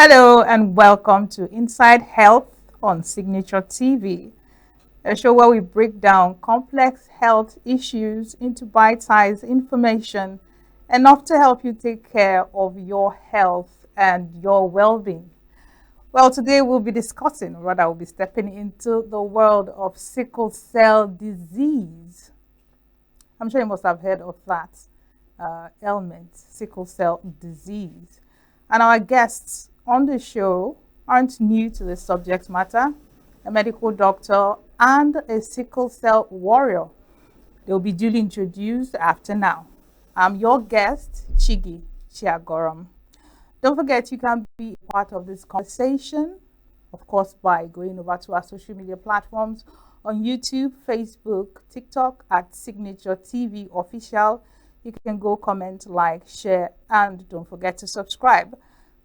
Hello and welcome to Inside Health on Signature TV, a show where we break down complex health issues into bite-sized information enough to help you take care of your health and your well-being. Well, today we'll be discussing, or rather we'll be stepping into the world of sickle cell disease. I'm sure you must have heard of that ailment, sickle cell disease. And our guests on the show aren't new to the subject matter, a medical doctor and a sickle cell warrior. They'll be duly introduced after now. I'm your guest, Chigi Chiagoram. Don't forget you can be part of this conversation, of course, by going over to our social media platforms on YouTube, Facebook, TikTok at Signature TV Official. You can go comment, like, share, and don't forget to subscribe.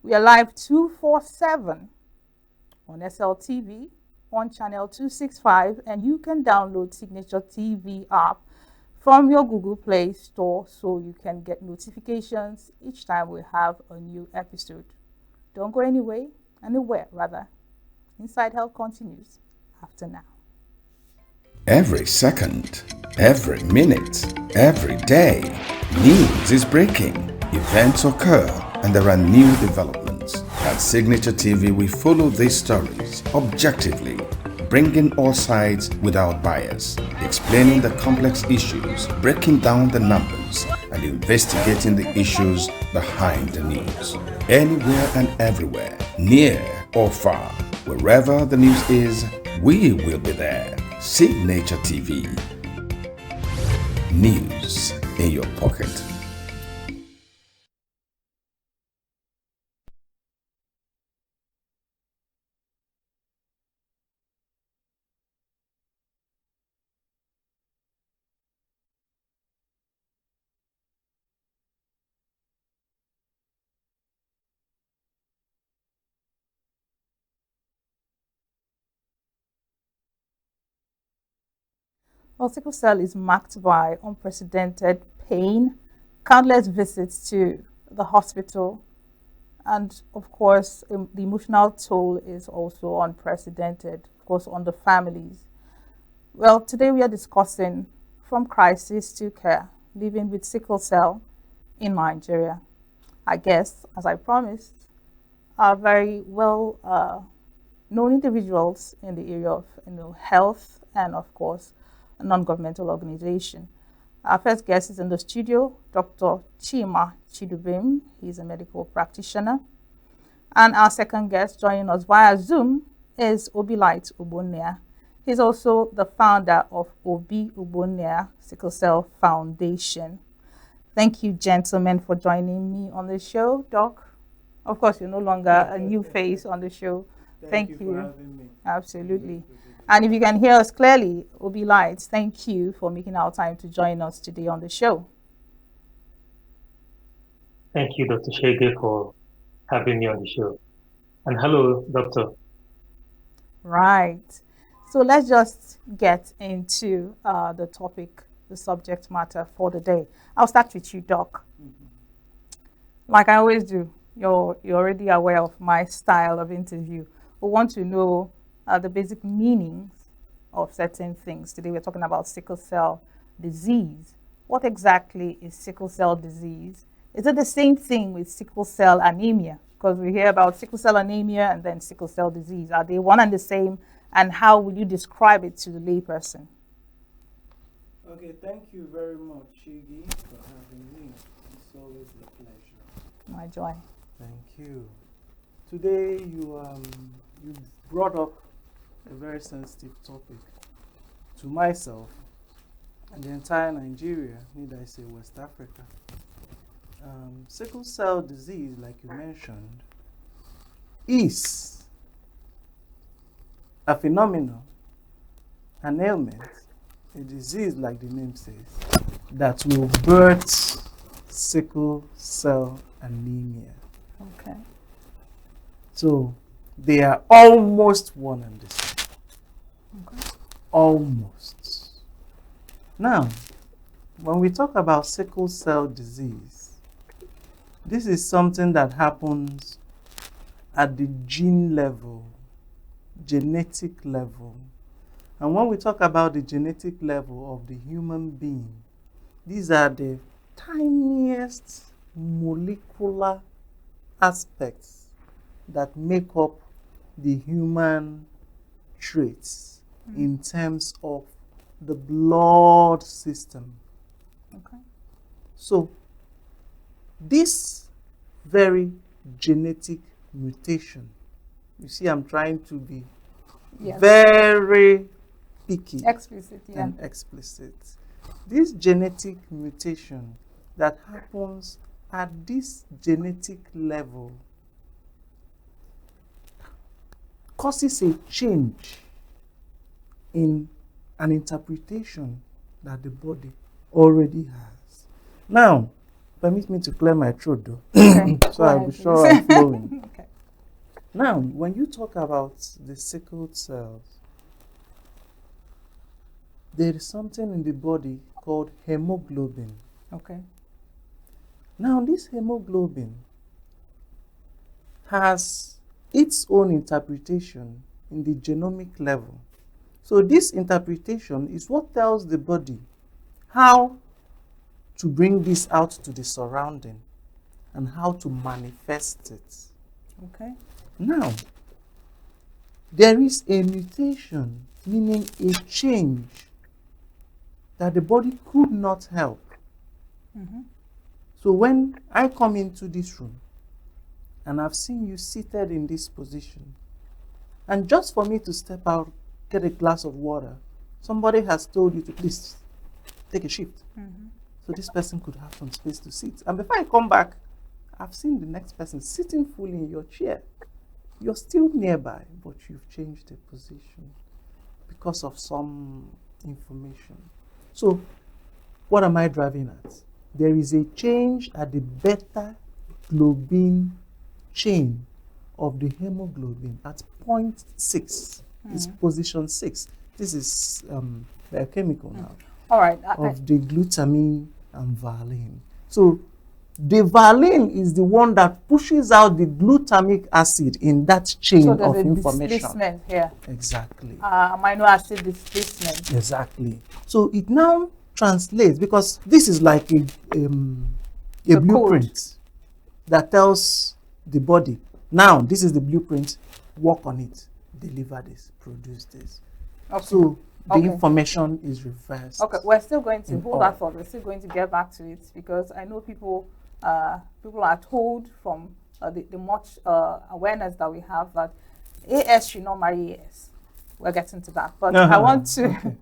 We are live 247 on SLTV on channel 265, and you can download Signature TV app from your Google Play Store so you can get notifications each time we have a new episode. Don't go anywhere. Inside Health continues after now. Every second, every minute, every day, news is breaking, events occur, and there are new developments. At Signature TV, we follow these stories objectively, bringing all sides without bias, explaining the complex issues, breaking down the numbers, and investigating the issues behind the news. Anywhere and everywhere, near or far, wherever the news is, we will be there. Signature TV. News in your pocket. Well, sickle cell is marked by unprecedented pain, countless visits to the hospital, and of course, the emotional toll is also unprecedented, of course, on the families. Well, today we are discussing from crisis to care, living with sickle cell in Nigeria. Our guests, as I promised, are very well known individuals in the area of health and, of course, a non-governmental organization. Our first guest is in the studio, Dr. Chima Chidubim. He's a medical practitioner. And our second guest joining us via Zoom is Obilight Ubonia. He's also the founder of Obi Ubonia Sickle Cell Foundation. Thank you, gentlemen, for joining me on the show. Doc, of course, you're no longer a new face on the show. Thank you for having me. Absolutely. And if you can hear us clearly, Obi Lights, thank you for making our time to join us today on the show. Thank you, Dr. Shege, for having me on the show. And hello, Doctor. Right. So let's just get into the topic, the subject matter for the day. I'll start with you, Doc. Like I always do, you're already aware of my style of interview. We want to know the basic meanings of certain things. Today we're talking about sickle cell disease. What exactly is sickle cell disease? Is it the same thing with sickle cell anemia? Because we hear about sickle cell anemia and then sickle cell disease. Are they one and the same? And how will you describe it to the layperson? Okay, thank you very much, Shigi, for having me. It's always a pleasure. My joy. Thank you. Today you brought up a very sensitive topic to myself and the entire Nigeria, need I say West Africa. Sickle cell disease, like you mentioned, is a phenomenon, an ailment, a disease like the name says, that will birth sickle cell anemia. Okay. So they are almost one and the same. Okay. Almost. Now, when we talk about sickle cell disease, this is something that happens at the gene level, genetic level. And when we talk about the genetic level of the human being, these are the tiniest molecular aspects that make up the human traits in terms of the blood system. Okay. So, this very genetic mutation, you see, I'm trying to be very picky explicit, and explicit. This genetic mutation that happens at this genetic level causes a change in an interpretation that the body already has. Now, permit me to clear my throat though, Okay. so I'll be sure I'm flowing. Okay. Now, when you talk about the sickle cells, there is something in the body called hemoglobin. Okay. Now, this hemoglobin has its own interpretation in the genomic level. So this interpretation is what tells the body how to bring this out to the surrounding and how to manifest it. Okay. Now, there is a mutation, meaning a change that the body could not help. So when I come into this room and I've seen you seated in this position, and just for me to step out, get a glass of water, somebody has told you to please take a shift. So this person could have some space to sit. And before I come back, I've seen the next person sitting fully in your chair. You're still nearby, but you've changed the position because of some information. So what am I driving at? There is a change at the beta globin chain of the hemoglobin at 0.6. It's position 6. This is biochemical now. All right. Of the glutamine and valine. So the valine is the one that pushes out the glutamic acid in that chain of information. Displacement here. Exactly. Amino acid displacement. Exactly. So it now translates, because this is like a blueprint code that tells the body, now this is the blueprint, work on it, deliver this, produce this. Okay. So the information is reversed. Okay, we're still going to hold that thought. We're still going to get back to it, because I know people are told from the much awareness that we have that AS should not marry AS. We're getting to that, but I want to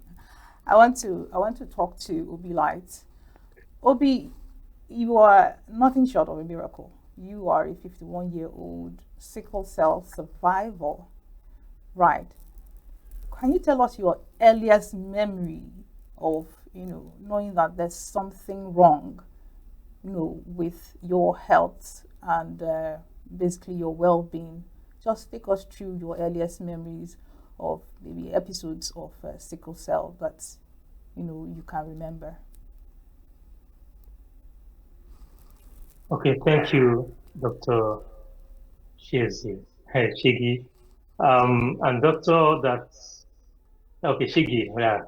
I want to talk to Obi Light. Obi, you are nothing short of a miracle. You are a 51-year-old sickle cell survivor, right? Can you tell us your earliest memory of, knowing that there's something wrong, with your health and basically your well-being? Just take us through your earliest memories of maybe episodes of sickle cell that, you can remember. Okay, thank you, Dr. Shigi. Hey, Shigi. And doctor that, okay, Shigi, yeah.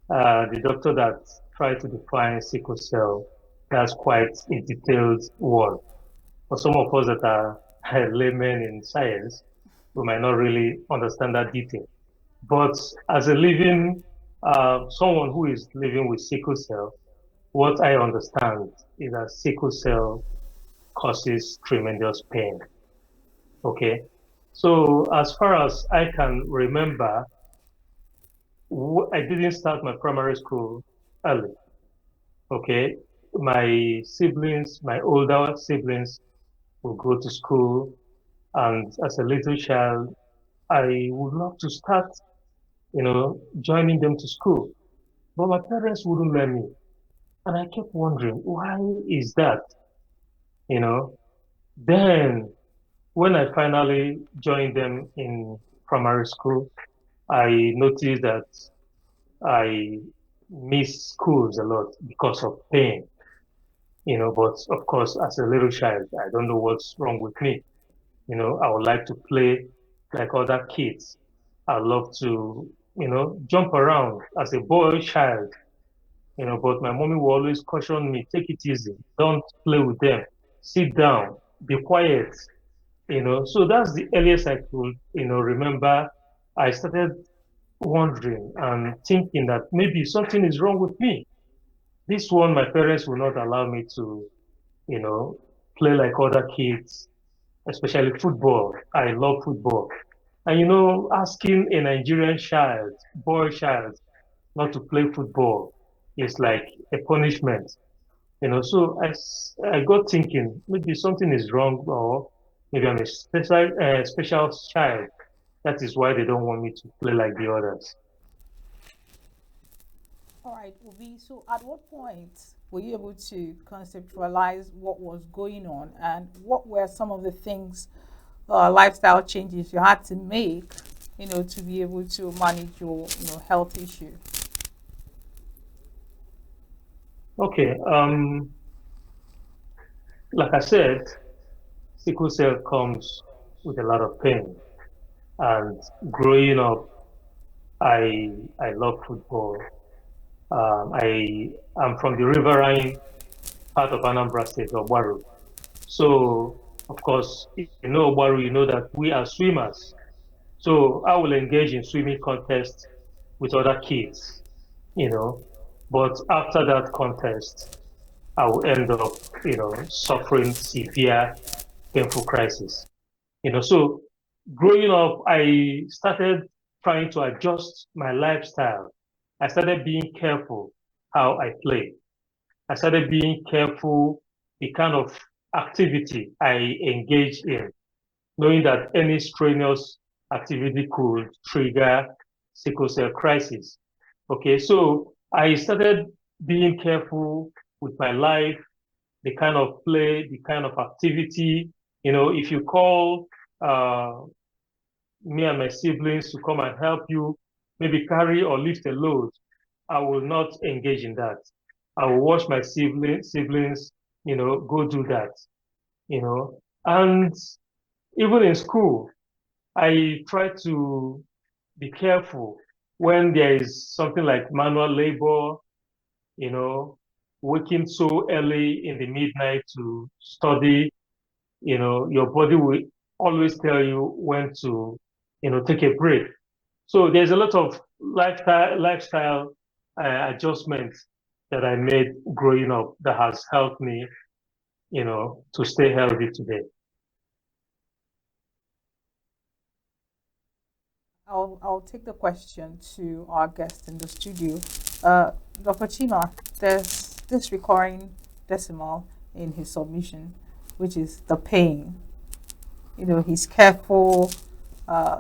The doctor that tried to define sickle cell, that's quite a detailed one. For some of us that are laymen in science, we might not really understand that detail. But as a living, someone who is living with sickle cell, what I understand is that sickle cell causes tremendous pain. Okay. So as far as I can remember, I didn't start my primary school early. Okay. My siblings, my older siblings will go to school. And as a little child, I would love to start, joining them to school. But my parents wouldn't let me. And I kept wondering, why is that? You know, then when I finally joined them in primary school, I noticed that I miss schools a lot because of pain. But of course, as a little child, I don't know what's wrong with me. I would like to play like other kids. I love to, jump around as a boy child, but my mommy will always caution me, take it easy, don't play with them, sit down, be quiet, So that's the earliest I could, remember. I started wondering and thinking that maybe something is wrong with me. This one, my parents will not allow me to, you know, play like other kids, especially football. I love football. And asking a Nigerian child, boy child, not to play football is like a punishment. So I got thinking maybe something is wrong, or maybe I'm a special child. That is why they don't want me to play like the others. All right, Obi. So, at what point were you able to conceptualize what was going on, and what were some of the things, lifestyle changes you had to make, to be able to manage your, health issue? Okay. Like I said, sickle cell comes with a lot of pain. And growing up, I love football. I am from the riverine part of Anambra State, Obaru. So, of course, if you know Obaru, you know that we are swimmers. So I will engage in swimming contests with other kids, you know. But after that contest, I will end up, suffering severe painful crisis. So growing up, I started trying to adjust my lifestyle. I started being careful how I play. I started being careful the kind of activity I engage in, knowing that any strenuous activity could trigger sickle cell crisis. Okay, so I started being careful with my life, the kind of play, the kind of activity. If you call uh, me and my siblings to come and help you, maybe carry or lift a load, I will not engage in that. I will watch my siblings, go do that, And even in school, I try to be careful when there is something like manual labor, you know, waking so early in the midnight to study, your body will always tell you when to, take a break. So there's a lot of lifestyle adjustments that I made growing up that has helped me, to stay healthy today. I'll take the question to our guest in the studio. Uh, Dr. Chima, there's this recurring decimal in his submission, which is the pain. He's careful.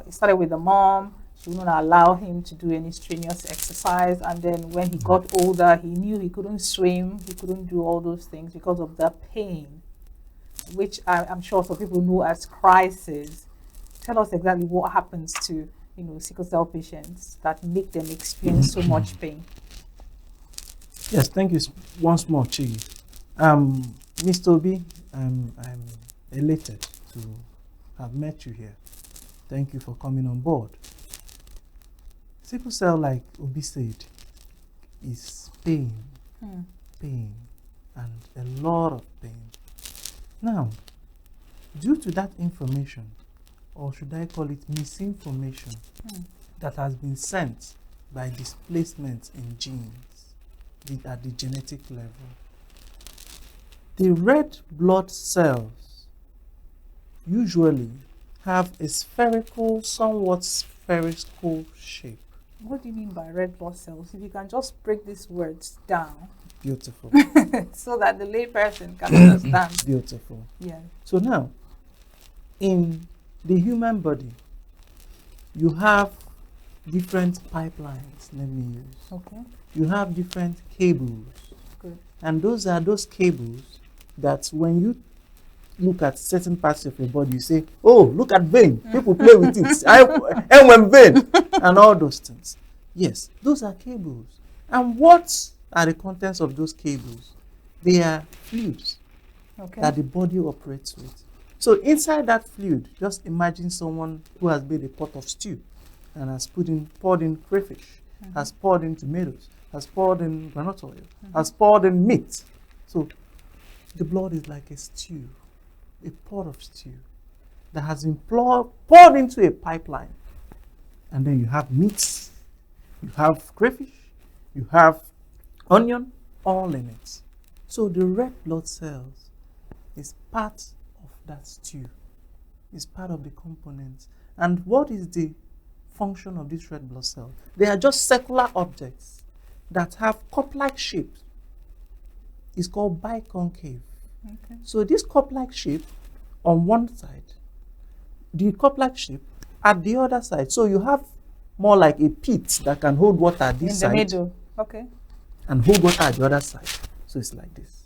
He started with the mom. She wouldn't allow him to do any strenuous exercise. And then when he got older, he knew he couldn't swim. He couldn't do all those things because of the pain, which I'm sure some people know as crisis. Tell us exactly what happens to sickle cell patients that make them experience so much pain. Yes, thank you once more, Chi. Mr. Obi, I'm elated to have met you here. Thank you for coming on board. Sickle cell, like Obi said, is pain, pain, and a lot of pain. Now, due to that information, or should I call it misinformation, that has been sent by displacement in genes at the genetic level, the red blood cells usually have a spherical, somewhat spherical shape. What do you mean by red blood cells? If you can just break these words down. Beautiful. So that the layperson can understand. Beautiful. Yeah. So now, in the human body, you have different pipelines, let me use. Okay. You have different cables. Good. And those are those cables that when you look at certain parts of your body, you say, oh, look at vein. People play with it. And when vein. And all those things. Yes, those are cables. And what are the contents of those cables? They are fluids that the body operates with. So inside that fluid, just imagine someone who has made a pot of stew and has poured in crayfish, has poured in tomatoes, has poured in granite oil, has poured in meat. So the blood is like a stew, a pot of stew that has been poured into a pipeline. And then you have meats, you have crayfish, you have onion, all in it. So the red blood cells is part of that stew, is part of the components. And what is the function of this red blood cell? They are just circular objects that have cup-like shape. It's called biconcave. Okay. So this cup-like shape on one side, the cup-like shape at the other side. So you have more like a pit that can hold water at this In side. the middle. Okay. And hold water at the other side. So it's like this.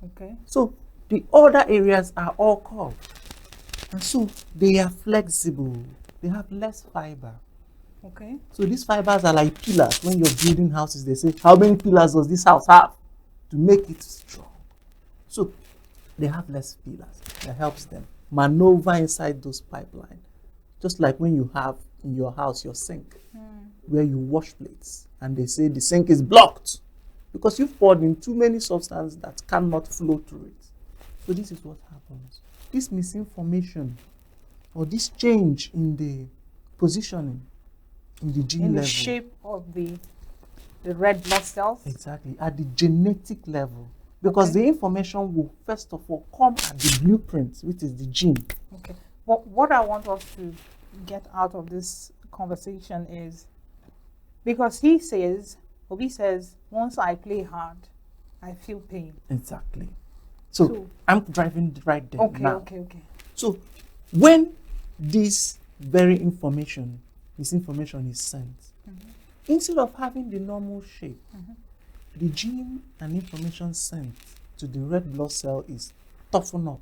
Okay. So the other areas are all curved. And so they are flexible. They have less fiber. Okay. So these fibers are like pillars. When you're building houses, they say, how many pillars does this house have to make it strong? So they have less pillars. That helps them maneuver inside those pipelines. Just like when you have in your house your sink, where you wash plates, and they say the sink is blocked because you've poured in too many substances that cannot flow through it. So this is what happens. This misinformation or this change in the positioning in the gene level. In the shape of the red blood cells? Exactly, at the genetic level. Because the information will first of all come at the blueprint, which is the gene. Okay. What I want us to get out of this conversation is, because Obi says, once I play hard, I feel pain. Exactly. So I'm driving right there now. Okay. So when this very misinformation is sent, instead of having the normal shape, the gene and information sent to the red blood cell is toughen up,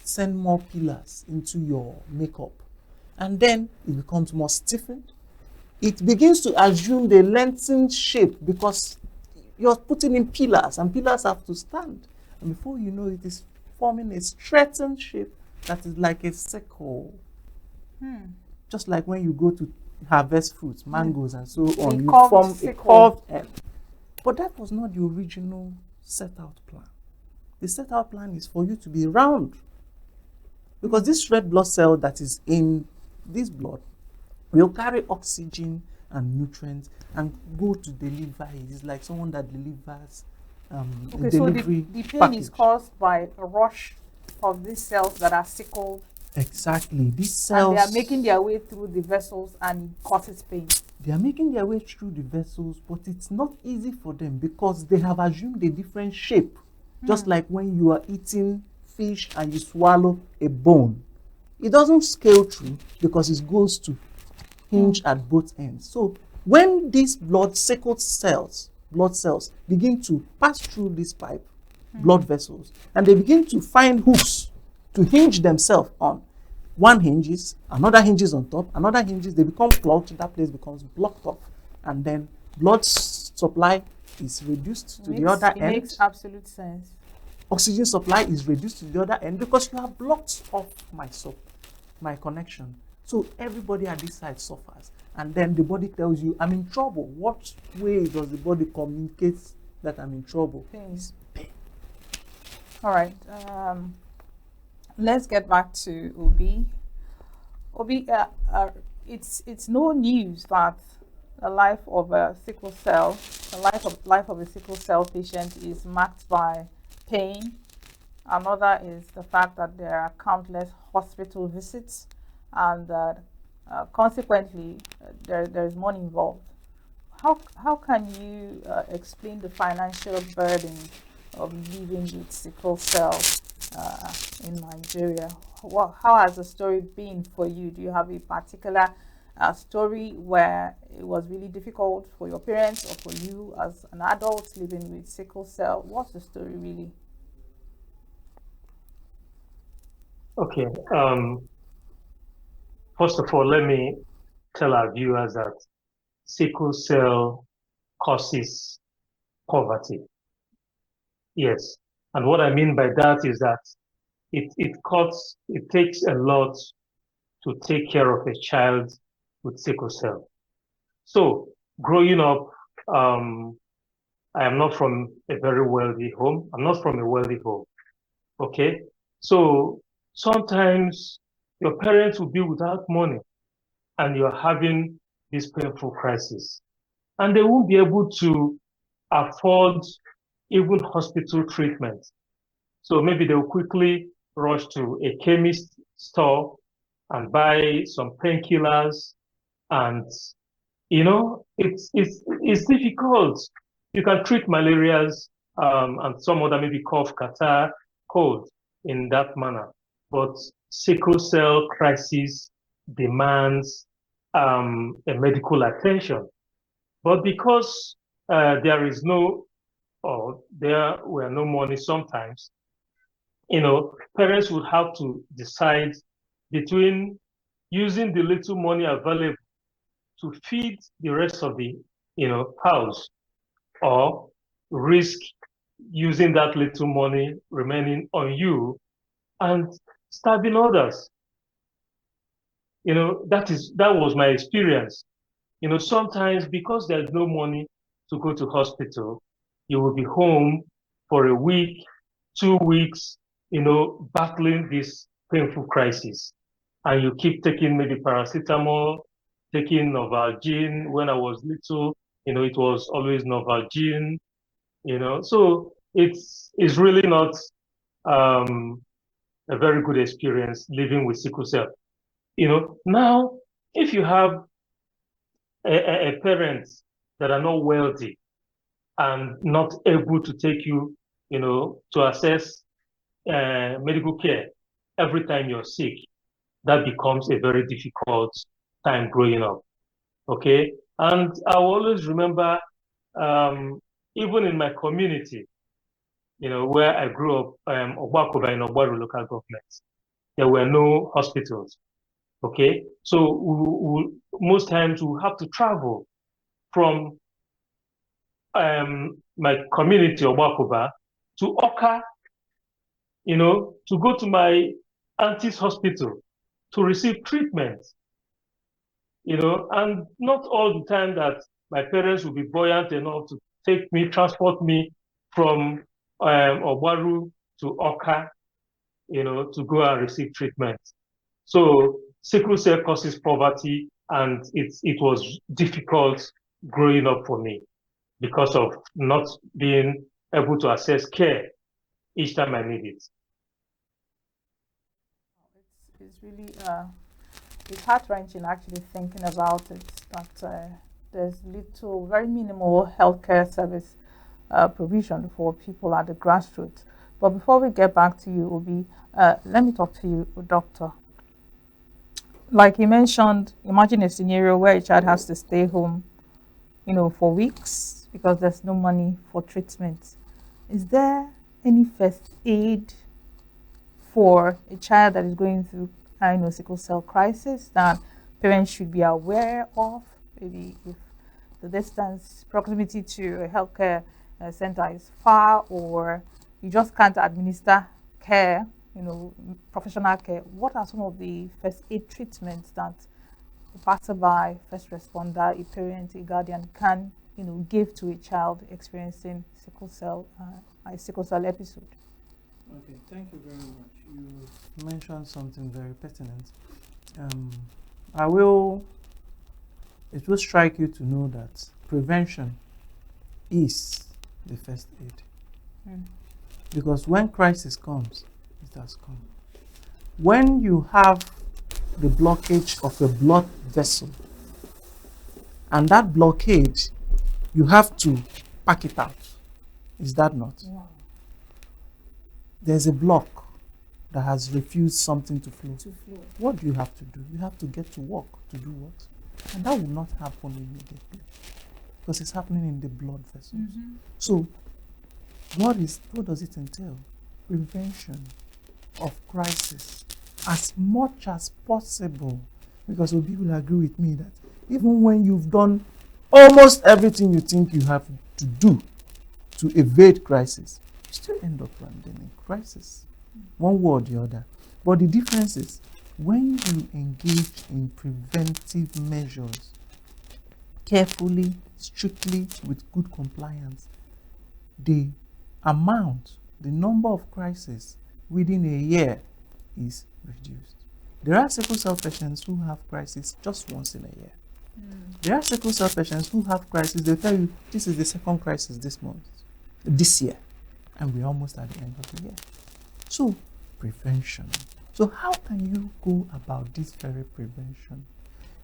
send more pillars into your makeup, and then it becomes more stiffened. It begins to assume the lengthened shape because you're putting in pillars, and pillars have to stand. And before you know it, is forming a straightened shape that is like a sickle. Just like when you go to harvest fruits, mangoes and so on, you form a curved end. But that was not the original set-out plan. The set-out plan is for you to be round. Because this red blood cell that is in this blood will carry oxygen and nutrients and go to deliver it. It's like someone that delivers a delivery so the pain package. is caused by a rush of these cells that are sickled. Exactly. These cells, and they are making their way through the vessels and it causes pain. They are making their way through the vessels, but it's not easy for them because they have assumed a different shape. Just like when you are eating fish and you swallow a bone. It doesn't scale through because it goes to hinge at both ends. So when these blood cells begin to pass through this pipe, blood vessels, and they begin to find hooks to hinge themselves on. One hinges, another hinges on top, another hinges, they become clogged, that place becomes blocked off, and then blood supply is reduced to the other end. It makes absolute sense. Oxygen supply is reduced to the other end because you have blocked off my connection. So everybody at this side suffers. And then the body tells you, I'm in trouble. What way does the body communicate that I'm in trouble? Pain. All right. Let's get back to Obi. Obi, it's no news that the life of a sickle cell, life of a sickle cell patient is marked by pain. Another is the fact that there are countless hospital visits, and consequently, there is money involved. How can you explain the financial burden of living with sickle cell in Nigeria? How has the story been for you? Do you have a particular story where it was really difficult for your parents or for you as an adult living with sickle cell? What's the story really? Okay. First of all, let me tell our viewers that sickle cell causes poverty. Yes. And what I mean by that is that it takes a lot to take care of a child with sickle cell. So growing up, I am not from a very wealthy home. I'm not from a wealthy home. Okay. So sometimes your parents will be without money and you're having this painful crisis. And they won't be able to afford even hospital treatment. So maybe they'll quickly rush to a chemist store and buy some painkillers. And it's difficult. You can treat malarias and some other maybe cough, catarrh, cold in that manner. But sickle cell crisis demands a medical attention. But because there is no, or there were no money sometimes, parents would have to decide between using the little money available to feed the rest of the, house, or risk using that little money remaining on you and starving others. That was my experience. Sometimes because there's no money to go to hospital, you will be home for a week, 2 weeks, battling this painful crisis. And you keep taking maybe paracetamol, taking Novalgine. When I was little, it was always Novalgine, So it's really not um, a very good experience living with sickle cell. Now, if you have a parents that are not wealthy and not able to take you, to access medical care every time you're sick, that becomes a very difficult time growing up. Okay. And I will always remember, even in my community, where I grew up, Ogbakoba in Ogbaru local government, there were no hospitals. Okay. So most times we have to travel from my community, Ogbakoba, to Oka, to go to my auntie's hospital to receive treatment. And not all the time that my parents will be buoyant enough to transport me from Ogbaru to Oka, to go and receive treatment. So sickle cell causes poverty, and it was difficult growing up for me because of not being able to access care each time I need it. It's really it's heart-wrenching actually thinking about it, that there's very minimal healthcare service provision for people at the grassroots. But before we get back to you, Obi, let me talk to you, doctor. Like you mentioned, imagine a scenario where a child has to stay home, for weeks because there's no money for treatment. Is there any first aid for a child that is going through sickle cell crisis that parents should be aware of? Maybe if the distance, proximity to a healthcare center is far, or you just can't administer care, professional care. What are some of the first aid treatments that a passerby, first responder, a parent, a guardian can give to a child experiencing sickle cell episode? Okay, thank you very much. You mentioned something very pertinent. It will strike you to know that prevention is the first aid. Because when crisis comes, it has come. When you have the blockage of a blood vessel, and that blockage, you have to pack it out. Is that not? Yeah. There's a block that has refused something to flow. What do you have to do? You have to get to work to do what? And that will not happen immediately because it's happening in the blood vessels. So what does it entail? Prevention of crisis as much as possible, because people will agree with me that even when you've done almost everything you think you have to do to evade crisis, you still end up landing in crisis. one way or the other. But the difference is when you engage in preventive measures carefully, strictly, with good compliance, the number of crises within a year is reduced. There are sickle cell patients who have crisis just once in a year. There are sickle cell patients who have crisis, they'll tell you, this is the second crisis this year, and we're almost at the end of the year. So, prevention. So how can you go about this very prevention?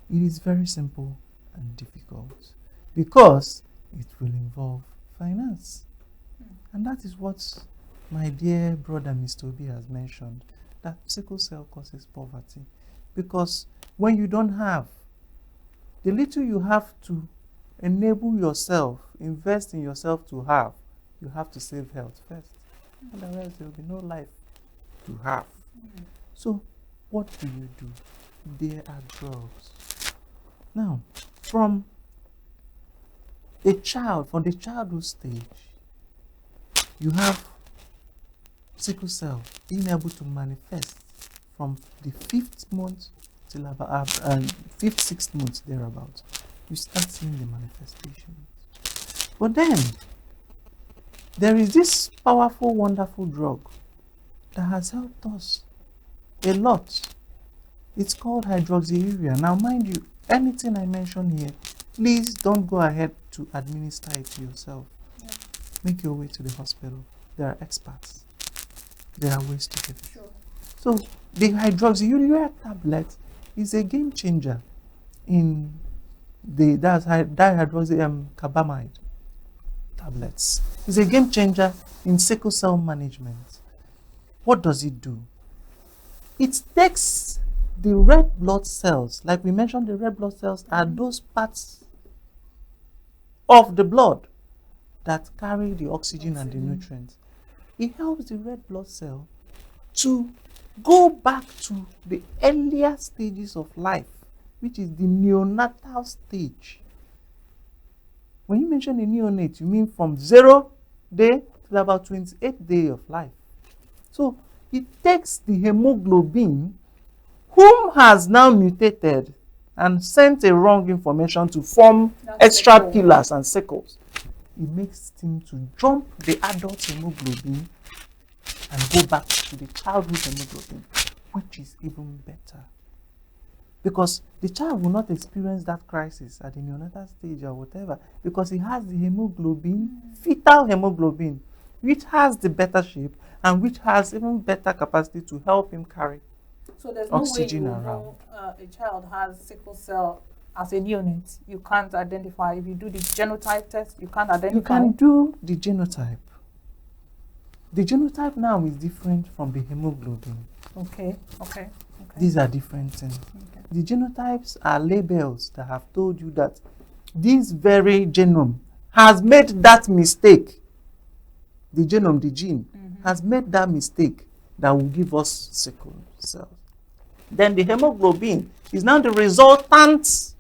It is very simple and difficult because it will involve finance. And that is what my dear brother Mr. Obi has mentioned, that sickle cell causes poverty. Because when you don't have, the little you have to enable yourself, invest in yourself to have, you have to save health first. Otherwise, there will be no life to have. So, what do? There are drugs. Now, from the childhood stage, you have sickle cell being able to manifest from the 5th month till about 5th, 6th month thereabout. You start seeing the manifestations. But then, there is this powerful, wonderful drug that has helped us a lot. It's called hydroxyurea. Now, mind you, anything I mention here, please don't go ahead to administer it to yourself. Yeah. Make your way to the hospital. There are experts. There are ways to get it. Sure. So, the hydroxyurea tablet is a game changer in the dihydroxycarbamide tablets. It's a game changer in sickle cell management. What does it do? It takes the red blood cells, like we mentioned, the red blood cells are those parts of the blood that carry the oxygen and the nutrients. It helps the red blood cell to go back to the earlier stages of life, which is the neonatal stage. When you mention a neonate, you mean from 0 day to about 28th day of life. So it takes the hemoglobin, whom has now mutated and sent a wrong information to form extra pillars and sickles. It makes him to jump the adult hemoglobin and go back to the childhood hemoglobin, which is even better. Because the child will not experience that crisis at the neonatal stage or whatever, because he has the hemoglobin, fetal hemoglobin, which has the better shape and which has even better capacity to help him carry so there's oxygen no way you around. Know, a child has sickle cell as a neonate. You can't identify. If you do the genotype test, you can't identify. You can do the genotype. The genotype now is different from the hemoglobin. Okay. These are different things. Okay. The genotypes are labels that have told you that this very genome has made that mistake. The genome, the gene, has made that mistake that will give us sickle cells. Then the hemoglobin is now the resultant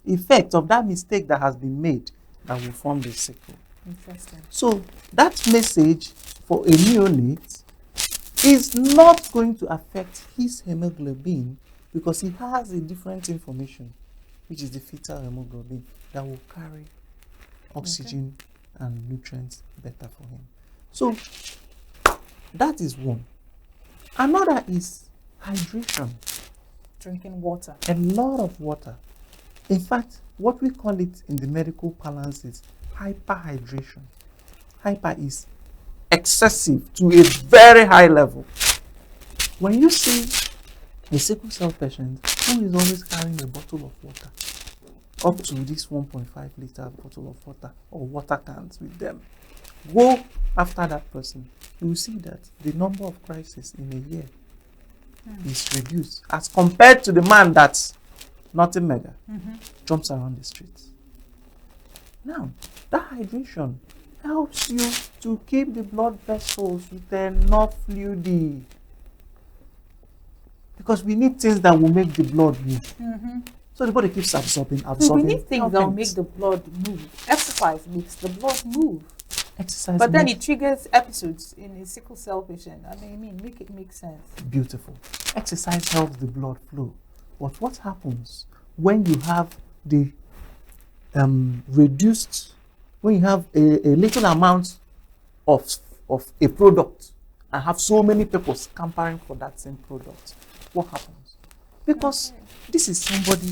effect of that mistake that has been made that will form the sickle. Interesting. So that message for a neonate is not going to affect his hemoglobin because he has a different information, which is the fetal hemoglobin that will carry oxygen and nutrients better for him. So that is one. Another is hydration. Drinking water. A lot of water. In fact, what we call it in the medical parlance is hyperhydration. Hyper is excessive to a very high level. When you see a sickle cell patient who is always carrying a bottle of water, up to this 1.5 liter bottle of water or water cans with them, go after that person, you will see that the number of crises in a year is reduced as compared to the man that's nothing mega, jumps around the streets. Now, that hydration helps you to keep the blood vessels with enough fluid. Because we need things that will make the blood move. So the body keeps absorbing. We need things that will make the blood move. Exercise makes the blood move. Exercise But then make it triggers episodes in a sickle cell patient. I mean, make it make sense. beautiful. Exercise helps the blood flow. But what happens when you have the reduced, when you have a little amount of a product and have so many people scampering for that same product? What happens? Because this is somebody,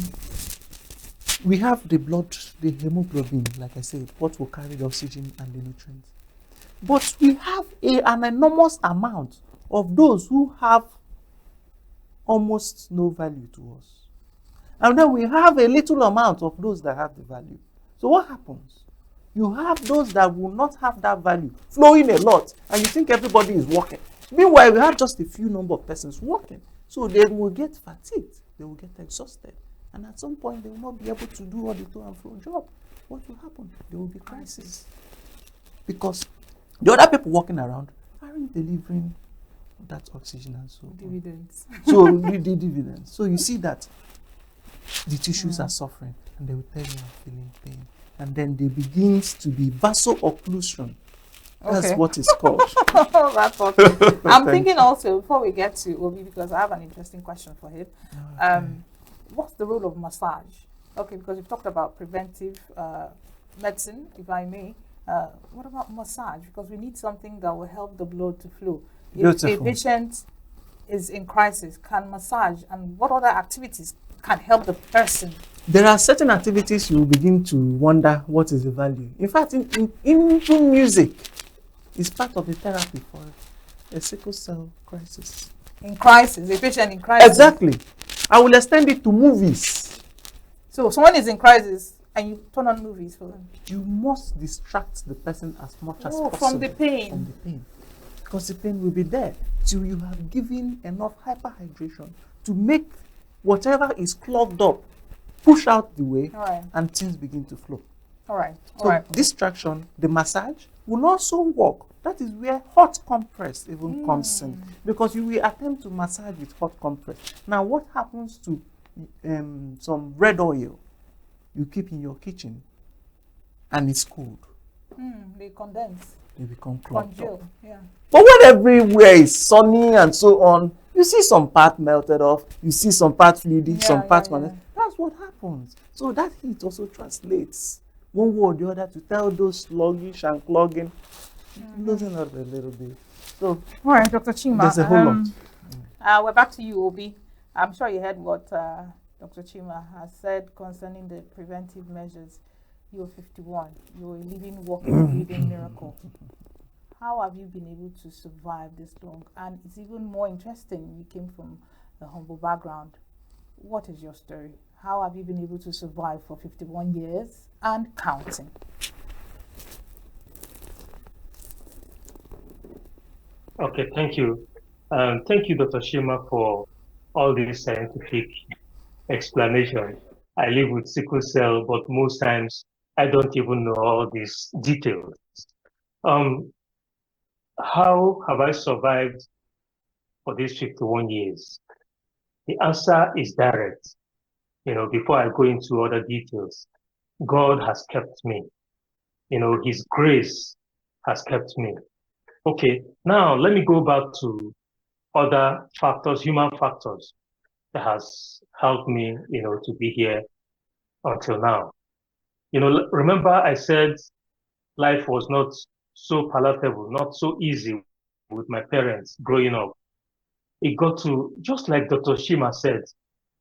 we have the blood, the hemoglobin, like I said, what will carry the oxygen and the nutrients. But we have an enormous amount of those who have almost no value to us. And then we have a little amount of those that have the value. So what happens? You have those that will not have that value flowing a lot, and you think everybody is working. Meanwhile, we have just a few number of persons working. So they will get fatigued, they will get exhausted, and at some point they will not be able to do all the to and fro job. What will happen? There will be crisis. Because the other people walking around aren't delivering that oxygen and so on. Dividends. So the dividends. So you see that the tissues are suffering, and they will tell you I'm feeling pain. And then there begins to be vaso-occlusion. That's what it's called. That's what. I'm thinking also, before we get to Obi, because I have an interesting question for him. What's the role of massage? Okay, because you've talked about preventive medicine, if I may. What about massage? Because we need something that will help the blood to flow. If a patient is in crisis, can massage, and what other activities can help the person? There are certain activities you will begin to wonder what is the value. In fact, even music is part of the therapy for a sickle cell crisis. In crisis, a patient in crisis. Exactly. I will extend it to movies. So someone is in crisis and you turn on movies for them. You must distract the person as much as possible. From the pain. From the pain. Because the pain will be there till you have given enough hyperhydration to make whatever is clogged up push out the way, and things begin to flow. So distraction, the massage will also work. That is where hot compress even comes in, because you will attempt to massage with hot compress. Now, what happens to some red oil you keep in your kitchen and it's cold? They condense. They become clogged up. Yeah. But when everywhere is sunny and so on, you see some part melted off, you see some part fluidy, some part condensed. That's what happens. So that heat also translates one way or the other to tell those sluggish and clogging, loosen up a little bit. So, all right, Dr. Chima. There's a whole lot. We're back to you, Obi. I'm sure you heard what Dr. Chima has said concerning the preventive measures. You were 51. You were a living, walking, breathing miracle. How have you been able to survive this long? And it's even more interesting, you came from a humble background. What is your story? How have you been able to survive for 51 years and counting? Okay, thank you. Thank you, Dr. Shima, for all this scientific explanation. I live with sickle cell, but most times I don't even know all these details. How have I survived for these 51 years? The answer is direct. Before I go into other details, God has kept me. His grace has kept me. Okay, now let me go back to other factors, human factors, that has helped me, to be here until now. Remember I said life was not so palatable, not so easy with my parents growing up. It got to, just like Dr. Shima said,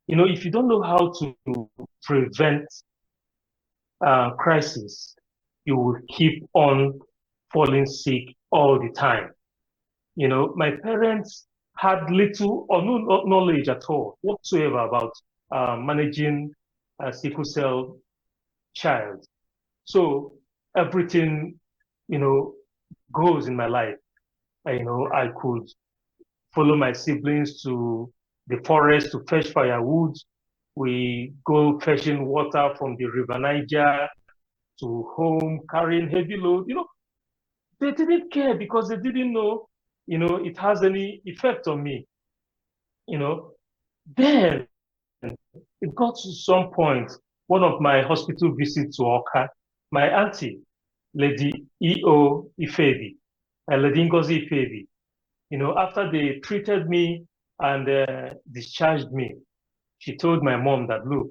if you don't know how to prevent crisis, you will keep on falling sick all the time. My parents had little or no knowledge at all whatsoever about managing a sickle cell child. So everything, goes in my life. I could follow my siblings to the forest to fetch firewood. We go fetching water from the River Niger to home, carrying heavy load. They didn't care because they didn't know, it has any effect on me. Then it got to some point, one of my hospital visits to Oka, my auntie, Lady E.O. Ifevi, Lady Ngozi Ifevi. After they treated me and discharged me, she told my mom that, look,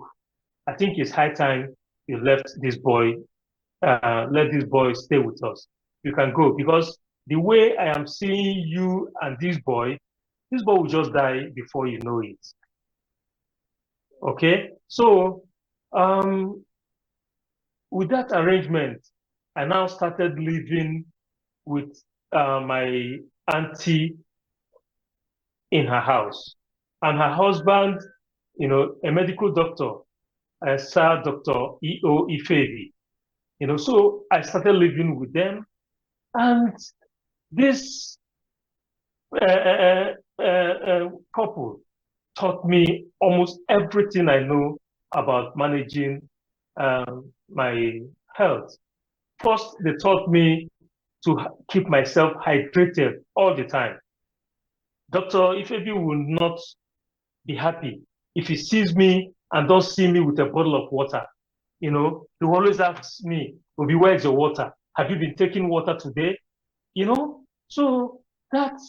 I think it's high time you left this boy, let this boy stay with us. You can go, because the way I am seeing you and this boy will just die before you know it. Okay? So, with that arrangement, I now started living with my auntie in her house. And her husband, a medical doctor, Sir Dr. E.O. Ifevi. So I started living with them. And this couple taught me almost everything I know about managing my health. First, they taught me to keep myself hydrated all the time. Dr. Ifebi will not be happy if he sees me and don't see me with a bottle of water. He always asks me, Obi, where's your water? Have you been taking water today? So that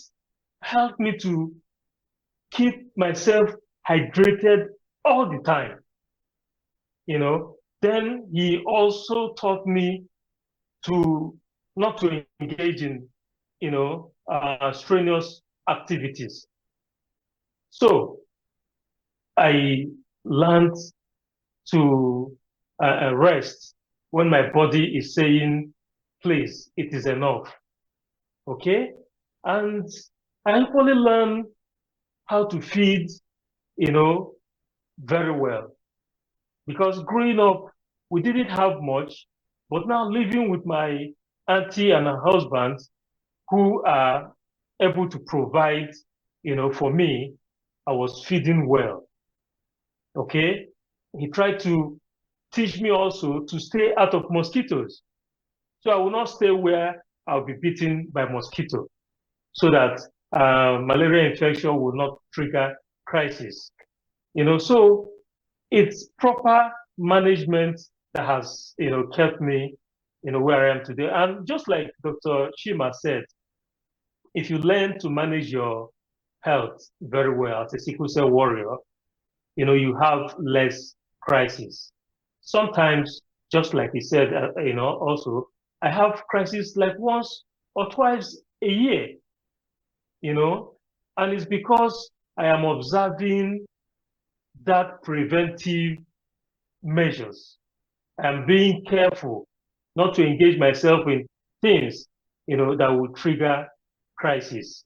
helped me to keep myself hydrated all the time. Then he also taught me to not to engage in, strenuous activities. So I learned to rest when my body is saying, please, it is enough. Okay? And I actually learned how to feed, very well. Because growing up, we didn't have much, but now living with my auntie and her husband, who are able to provide, for me, I was feeding well. Okay? He tried to teach me also to stay out of mosquitoes. So I will not stay where I'll be bitten by mosquito, so that malaria infection will not trigger crisis. So it's proper management that has, kept me, where I am today. And just like Dr. Shima said, if you learn to manage your health very well as a sickle cell warrior, you have less crisis. Sometimes, just like he said, also, I have crisis like once or twice a year, and it's because I am observing that preventive measures. I'm being careful not to engage myself in things, that will trigger crisis.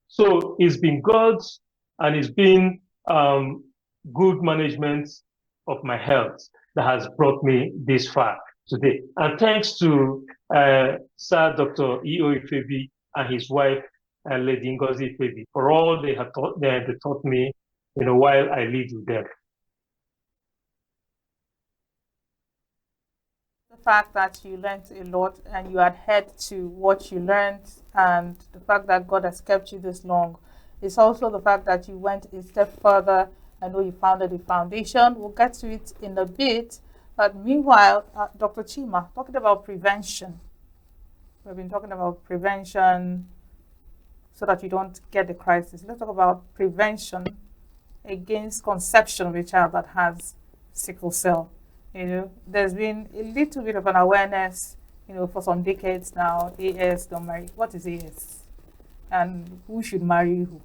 So it's been God's, and it's been good management of my health that has brought me this far today. And thanks to Sir Dr. E.O. Ifebi and his wife, Lady Ngozi Ifebi, for all they taught me, while I lived with them. The fact that you learned a lot and you adhered to what you learned, and the fact that God has kept you this long. It's also the fact that you went a step further. I know you founded a foundation. We'll get to it in a bit. But meanwhile, Dr. Chima, talking about prevention. We've been talking about prevention so that you don't get the crisis. Let's talk about prevention against conception of a child that has sickle cell. There's been a little bit of an awareness, for some decades now. AS don't marry. What is AS? And who should marry who?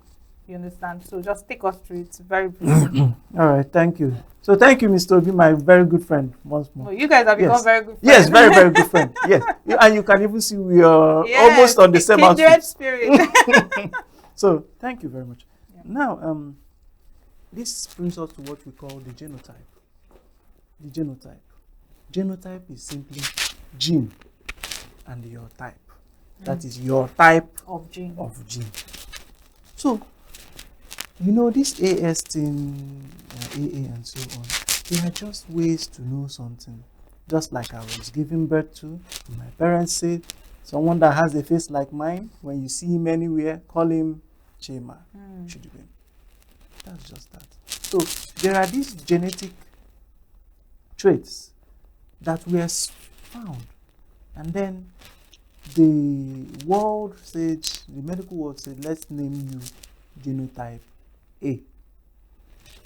You understand? So just take us through it very briefly. All right, thank you. So thank you, Mr. Obi, my very good friend, once more. No, you guys have become very good friends. Yes, very, very good friend. Yes. And you can even see we are almost on the same kindred spirit. So thank you very much. Yeah. Now, this brings us to what we call the genotype. The genotype. Genotype is simply gene and your type. That is your type of gene. So, this AS thing, AA and so on, they are just ways to know something. Just like I was giving birth to, my parents said, someone that has a face like mine, when you see him anywhere, call him Chema. Chidubem. That's just that. So, there are these genetic traits that were found And then the world said, the medical world said, let's name you genotype A.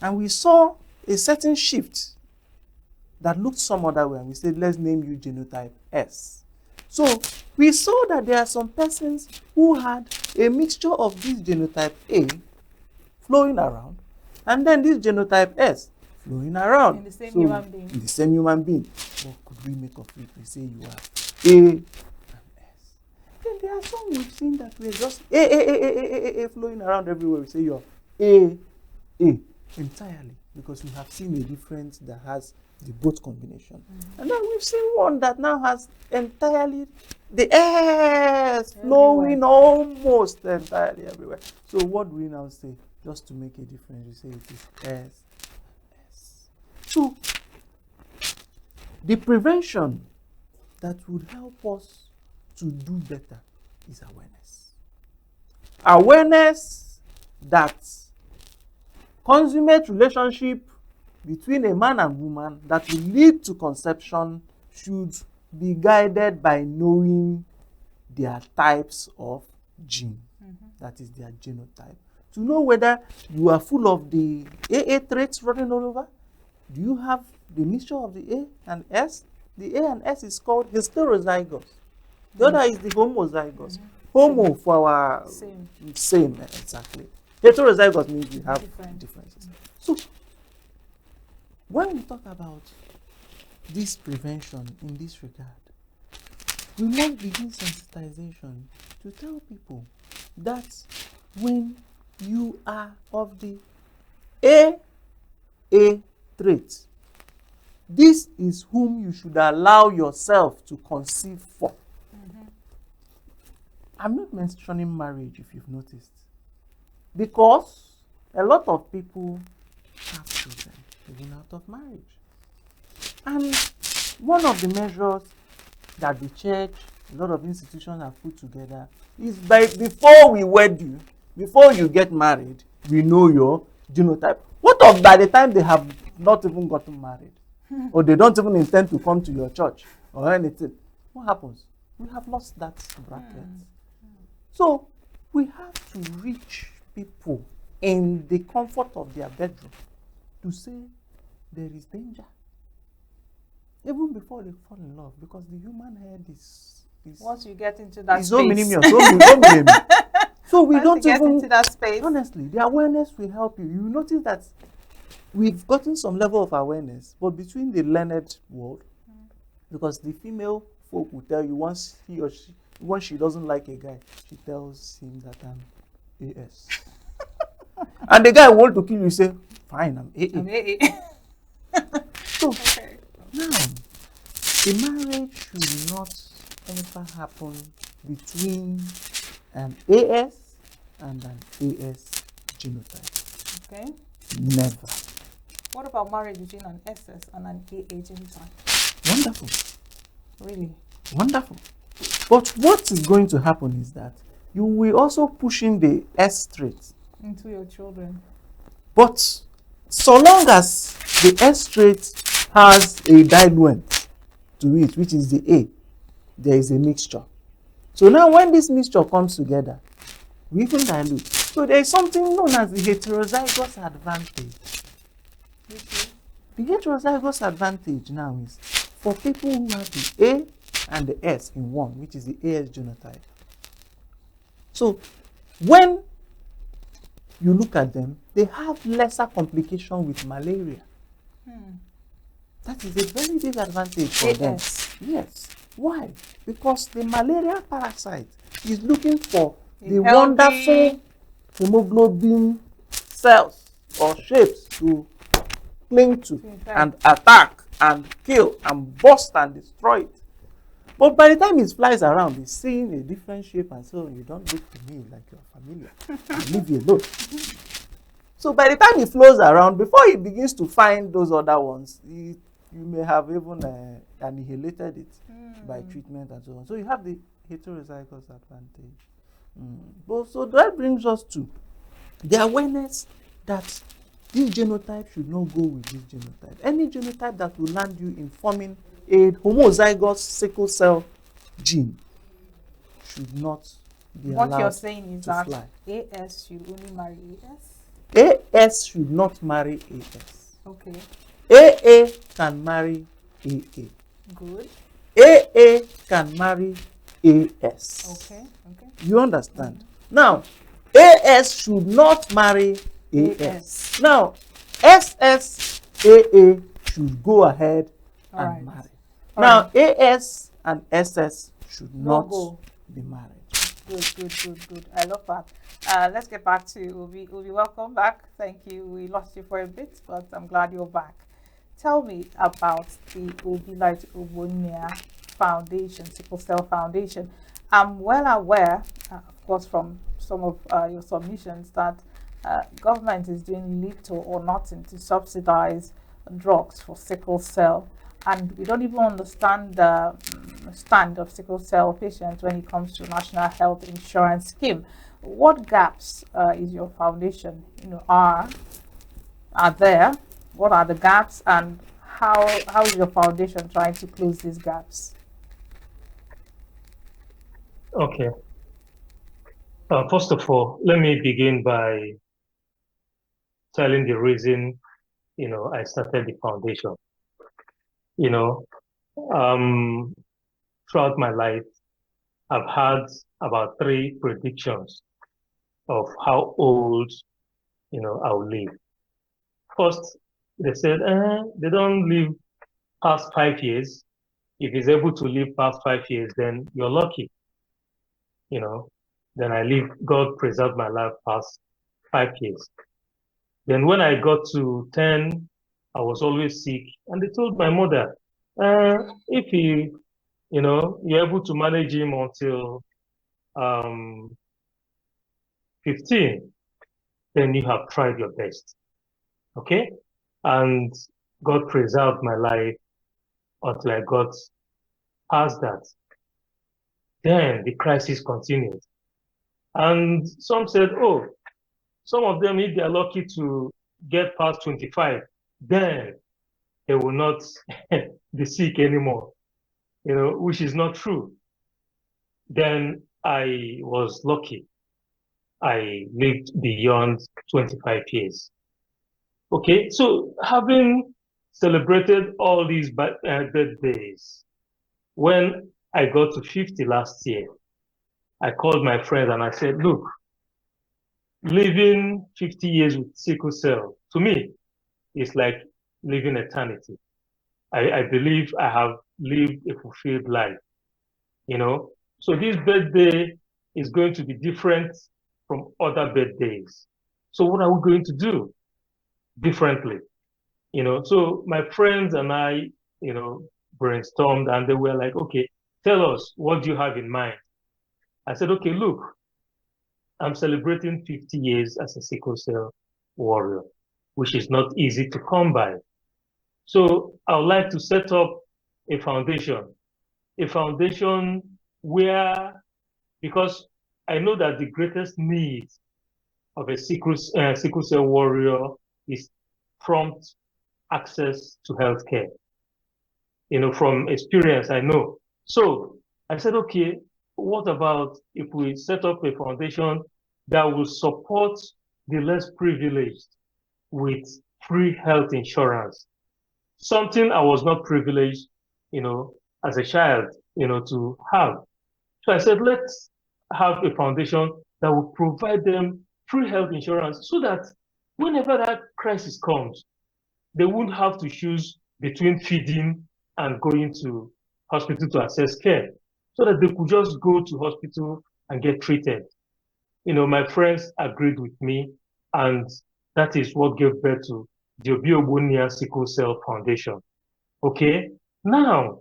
And we saw a certain shift that looked some other way, and we said, let's name you genotype S. So we saw that there are some persons who had a mixture of this genotype A flowing around, and then this genotype S flowing around. In the same human being. In the same human being. What could we make of it? We say you are A and S. Then there are some we've seen that we're just A flowing around everywhere. We say you're A entirely, because we have seen a difference that has the both combination. And then we've seen one that now has entirely the S flowing almost entirely everywhere. So what do we now say? Just to make a difference, we say it is S. So the prevention that would help us to do better is awareness. Awareness that consummate relationship between a man and woman that will lead to conception should be guided by knowing their types of gene. That is their genotype. To know whether you are full of the AA traits running all over. Do you have the mixture of the A and S? The A and S is called heterozygous. The other is the homozygous. Homo for our same exactly. Heterozygous means we have differences. So when we talk about this prevention in this regard, we must begin sensitization to tell people that when you are of the A trait, this is whom you should allow yourself to conceive for. I'm not mentioning marriage, if you've noticed, because a lot of people have children even out of marriage. And one of the measures that the church, a lot of institutions have put together is before we wed you, before you get married, we know your genotype. What of by the time they have not even gotten married, or they don't even intend to come to your church or anything? What happens? We have lost that bracket. So we have to reach people in the comfort of their bedroom to say there is danger, even before they fall in love, because the human head is once you get into that space. So we don't get even into that space. Honestly, the awareness will help you. You notice that we've gotten some level of awareness, but between the learned world, because the female folk will tell you once she doesn't like a guy, she tells him that I'm AS. And the guy wants to kill you, say, fine, I'm AA. I'm AA. So now, the marriage should not ever happen between an AS and an AS genotype. Okay. Never. What about marriage between an SS and an AA genotype? Wonderful. Really? Wonderful. But what is going to happen is that you will also push in the S trait into your children. But so long as the S trait has a diluent to it, which is the A, there is a mixture. So now when this mixture comes together, we even dilute. So there is something known as the heterozygous advantage. The heterozygous advantage now is for people who have the A and the S in one, which is the AS genotype. So when you look at them, they have lesser complication with malaria. That is a very big advantage for them. Yes. Why? Because the malaria parasite is looking for the wonderful hemoglobin cells or shapes to cling to and attack and kill and burst and destroy it. But by the time it flies around, it's seeing a different shape and so you don't look to me like you're familiar. I leave you alone. So by the time it flows around, before it begins to find those other ones, you may have even annihilated it by treatment and so on. So you have the heterozygous advantage. But so that brings us to the awareness that this genotype should not go with this genotype. Any genotype that will land you in forming a homozygous sickle cell gene should not be What you're allowed saying is to that fly. AS should only marry AS? AS should not marry AS. Okay, AA can marry AA. good. AA can marry AS. Okay, okay. You understand? Now, AS should not marry AS. Now, SSAA should go ahead All and right. marry. All Now, right. AS and SS should No not go. be married. Good. I love that. Let's get back to Ubi. Ubi, welcome back. Thank you. We lost you for a bit, but I'm glad you're back. Tell me about the Ubi Light Owonia Foundation, Sickle Cell Foundation. I'm well aware, of course, from some of your submissions that government is doing little or nothing to subsidize drugs for sickle cell, and we don't even understand the stand of sickle cell patients when it comes to national health insurance scheme. What gaps is your foundation, are there? What are the gaps, and how is your foundation trying to close these gaps? Okay. First of all, let me begin by telling the reason, I started the foundation. You know, um, throughout my life, I've had about 3 predictions of how old, I'll live. First, they said, they don't live past 5 years. If he's able to live past 5 years, then you're lucky, you know. Then I live, God preserved my life past 5 years. Then when I got to 10, I was always sick. And they told my mother, if you're able to manage him until 15, then you have tried your best. Okay? And God preserved my life until I got past that. Then the crisis continued. And some said, oh, some of them, if they are lucky to get past 25, then they will not be sick anymore, which is not true. Then I was lucky. I lived beyond 25 years. Okay, so having celebrated all these birthdays, when I got to 50 last year, I called my friend and I said, look, living 50 years with sickle cell, to me, is like living eternity. I believe I have lived a fulfilled life, So this birthday is going to be different from other birthdays. So what are we going to do differently? So my friends and I, brainstormed and they were like, okay, tell us, what do you have in mind? I said, okay, look, I'm celebrating 50 years as a sickle cell warrior, which is not easy to come by. So I would like to set up a foundation where, because I know that the greatest need of a sickle cell warrior is prompt access to healthcare. From experience, I know. So I said, okay, what about if we set up a foundation that will support the less privileged with free health insurance? Something I was not privileged, as a child, to have. So I said, let's have a foundation that will provide them free health insurance so that whenever that crisis comes, they won't have to choose between feeding and going to hospital to access care, so that they could just go to hospital and get treated. My friends agreed with me, and that is what gave birth to the Obiobunia Sickle Cell Foundation. Okay, now,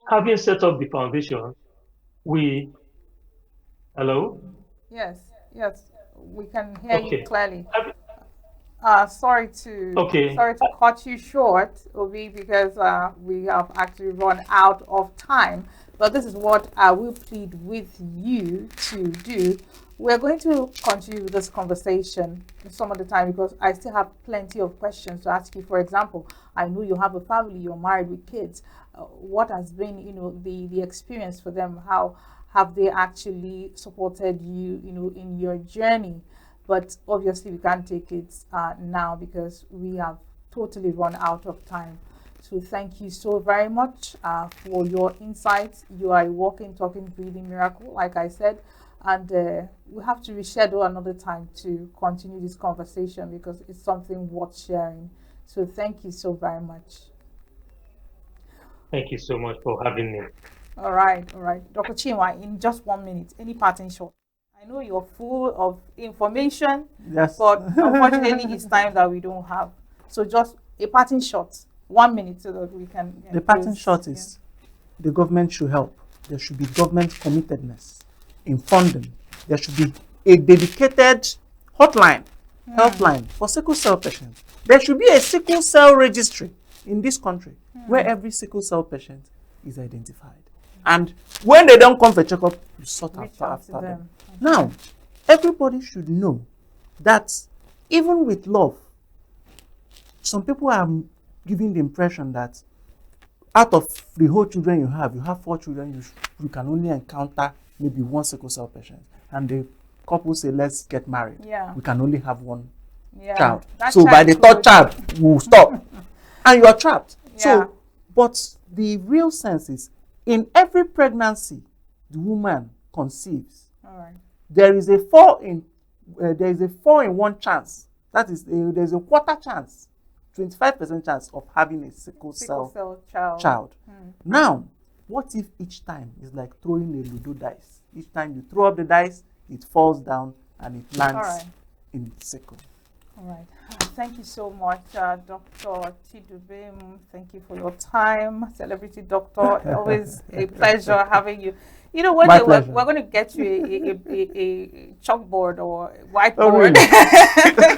having set up the foundation, hello? Yes, we can hear you Okay. clearly. Have- Sorry to Okay. cut you short, Obi, because we have actually run out of time. But this is what I will plead with you to do. We're going to continue this conversation some of the time because I still have plenty of questions to ask you. For example, I know you have a family, you're married with kids. What has been, the experience for them? How have they actually supported you, in your journey? But obviously, we can't take it now because we have totally run out of time. So thank you so very much for your insights. You are a walking, talking, breathing miracle, like I said. And we have to reschedule another time to continue this conversation because it's something worth sharing. So thank you so very much. Thank you so much for having me. All right. Dr. Chinwa, in just 1 minute, any parting shot? I know you're full of information, Yes. but unfortunately, it's time that we don't have. So just a parting shot, 1 minute, so that we can. The parting shot is the government should help. There should be government committedness in funding. There should be a dedicated hotline, helpline for sickle cell patients. There should be a sickle cell registry in this country where every sickle cell patient is identified. And when they don't come for checkup, you sort after them. Now, everybody should know that even with love, some people are giving the impression that out of the whole children you have 4 children, you can only encounter maybe 1 sickle cell patient. And the couple say, let's get married. Yeah. We can only have 1 Yeah. child. So by the 3rd child, we'll stop. And you are trapped. Yeah. So, but the real sense is, in every pregnancy the woman conceives, All right. there is a 4 in 1 chance. That is, there's a quarter chance, 25% chance of having a sickle cell child. Now, what if each time is like throwing a Ludo dice? Each time you throw up the dice, it falls down and it lands in sickle. All right. Thank you so much, Dr. Chidubem. Thank you for your time. Celebrity doctor, always a pleasure having you. One day we're going to get you a chalkboard or whiteboard.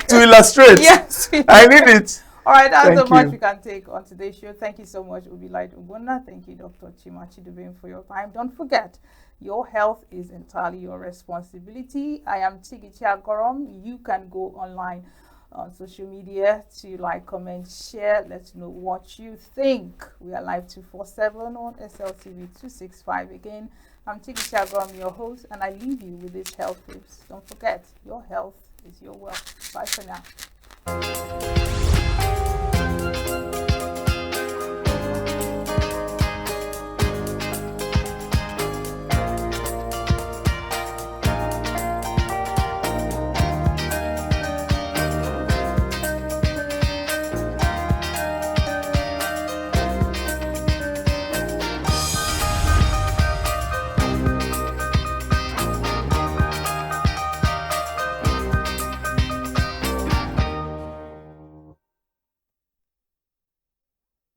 To illustrate. Yes. I need it. All right, that's Thank so much you. we can take on today's show. Thank you so much, Ubilight Ubuna. Thank you, Dr. Chidubem, for your time. Don't forget, your health is entirely your responsibility. I am Tigichi Agorom. You can go online on social media to like, comment, share. Let us know what you think. We are live 247 on SLTV 265. Again, I'm Tigichi Agorom, your host, and I leave you with these health tips. Don't forget, your health is your wealth. Bye for now.